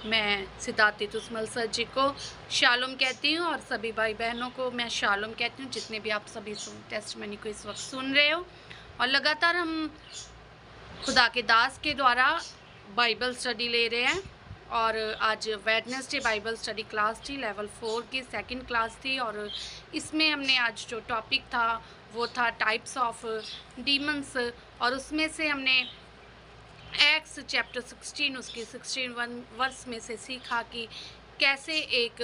मैं सिद्धार्थ तुस्मल सर जी को शालोम कहती हूँ और सभी भाई बहनों को मैं शालोम कहती हूँ, जितने भी आप सभी टेस्टमनी को इस वक्त सुन रहे हो। और लगातार हम खुदा के दास के द्वारा बाइबल स्टडी ले रहे हैं और आज वेडनेसडे बाइबल स्टडी क्लास थी, लेवल 4 की सेकंड क्लास थी। और इसमें हमने आज जो टॉपिक था वो था टाइप्स ऑफ डीमंस, और उसमें से हमने एक्स चैप्टर 16 उसकी 16 वर्स में से सीखा कि कैसे एक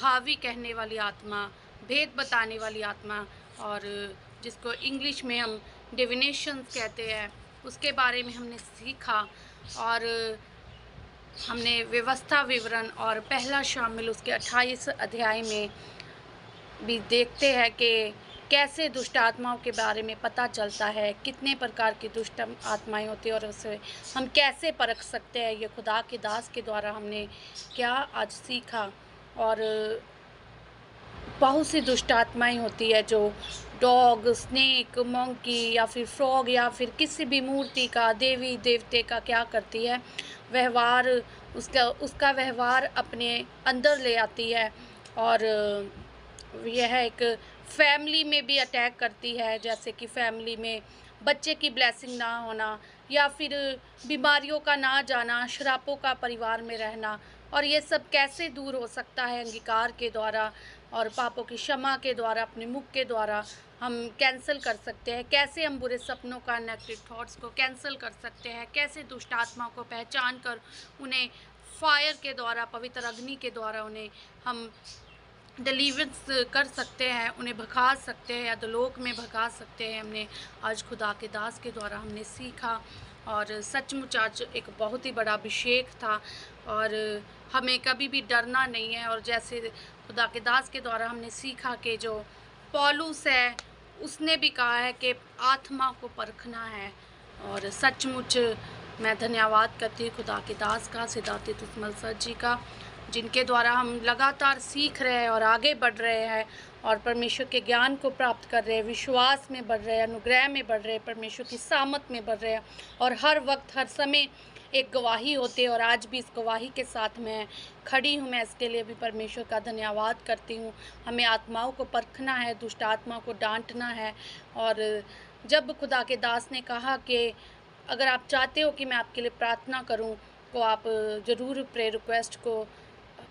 भावी कहने वाली आत्मा, भेद बताने वाली आत्मा, और जिसको इंग्लिश में हम डिविनेशंस कहते हैं, उसके बारे में हमने सीखा। और हमने व्यवस्था विवरण और पहला शामिल उसके 28 अध्याय में भी देखते हैं कि कैसे दुष्ट आत्माओं के बारे में पता चलता है, कितने प्रकार की दुष्ट आत्माएं होती हैं और उसे हम कैसे परख सकते हैं। ये खुदा के दास के द्वारा हमने क्या आज सीखा। और बहुत सी दुष्ट आत्माएं होती है जो डॉग, स्नेक, मंकी या फिर फ्रॉग या फिर किसी भी मूर्ति का, देवी देवते का क्या करती है, व्यवहार, उसका व्यवहार अपने अंदर ले आती है। और यह एक फैमिली में भी अटैक करती है, जैसे कि फैमिली में बच्चे की ब्लेसिंग ना होना या फिर बीमारियों का ना जाना, श्रापों का परिवार में रहना। और ये सब कैसे दूर हो सकता है? अंगीकार के द्वारा और पापों की क्षमा के द्वारा, अपने मुख के द्वारा हम कैंसिल कर सकते हैं। कैसे हम बुरे सपनों का, नेगेटिव थॉट्स को कैंसिल कर सकते हैं। कैसे दुष्ट आत्मा को पहचान कर उन्हें फायर के द्वारा, पवित्र अग्नि के द्वारा उन्हें हम डिलीवरेंस कर सकते हैं, उन्हें भगा सकते हैं, अधोलोक में भगा सकते हैं। हमने आज खुदा के दास के द्वारा हमने सीखा और सचमुच आज एक बहुत ही बड़ा अभिषेक था। और हमें कभी भी डरना नहीं है। और जैसे खुदा के दास के द्वारा हमने सीखा कि जो पौलुस है उसने भी कहा है कि आत्मा को परखना है। और सचमुच मैं धन्यवाद करती हूँ खुदा के दास का, सिद्धार्थ तुस्मल सर जी का, जिनके द्वारा हम लगातार सीख रहे हैं और आगे बढ़ रहे हैं और परमेश्वर के ज्ञान को प्राप्त कर रहे हैं, विश्वास में बढ़ रहे हैं, अनुग्रह में बढ़ रहे हैं, परमेश्वर की सामत में बढ़ रहे हैं। और हर वक्त, हर समय एक गवाही होती है। और आज भी इस गवाही के साथ मैं खड़ी हूँ। मैं इसके लिए भी परमेश्वर का धन्यवाद करती हूँ। हमें आत्माओं को परखना है, दुष्ट आत्मा को डांटना है। और जब खुदा के दास ने कहा कि अगर आप चाहते हो कि मैं आपके लिए प्रार्थना करूं, तो आप ज़रूर प्रेयर रिक्वेस्ट को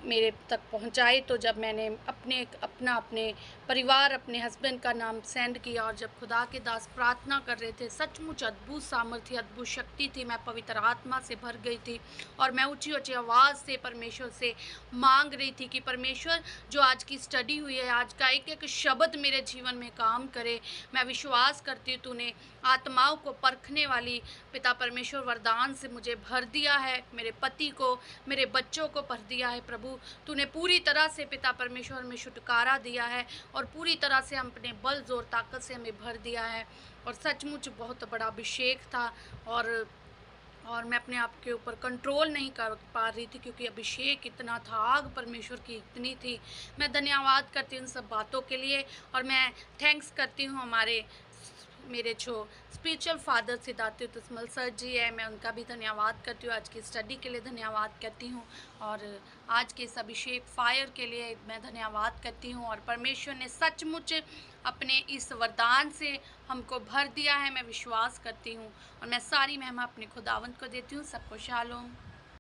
मेरे तक पहुंचाए। तो जब मैंने अपने परिवार, अपने हस्बैंड का नाम सेंड किया, और जब खुदा के दास प्रार्थना कर रहे थे, सचमुच अद्भुत सामर्थ्य, अद्भुत शक्ति थी। मैं पवित्र आत्मा से भर गई थी और मैं ऊंची ऊंची आवाज़ से परमेश्वर से मांग रही थी कि परमेश्वर, जो आज की स्टडी हुई है, आज का एक एक शब्द मेरे जीवन में काम करे। मैं विश्वास करती हूँ तूने आत्माओं को परखने वाली पिता परमेश्वर वरदान से मुझे भर दिया है, मेरे पति को, मेरे बच्चों को भर दिया है। प्रभु, तूने पूरी तरह से पिता परमेश्वर में छुटकारा दिया है और पूरी तरह से हम अपने बल, जोर, ताकत से हमें भर दिया है। और सचमुच बहुत बड़ा अभिषेक था। और मैं अपने आप के ऊपर कंट्रोल नहीं कर पा रही थी, क्योंकि अभिषेक इतना था, आग परमेश्वर की इतनी थी। मैं धन्यवाद करती हूँ उन सब बातों के लिए। और मैं थैंक्स करती हूँ मेरे जो स्पिरिचुअल फादर सिद्धार्थ तुस्मल सर जी है, मैं उनका भी धन्यवाद करती हूँ। आज की स्टडी के लिए धन्यवाद करती हूँ और आज के इस अभिषेक फायर के लिए मैं धन्यवाद करती हूँ। और परमेश्वर ने सचमुच अपने इस वरदान से हमको भर दिया है, मैं विश्वास करती हूँ। और मैं सारी महिमा अपने खुदावंत को देती हूँ। सबको शालोम।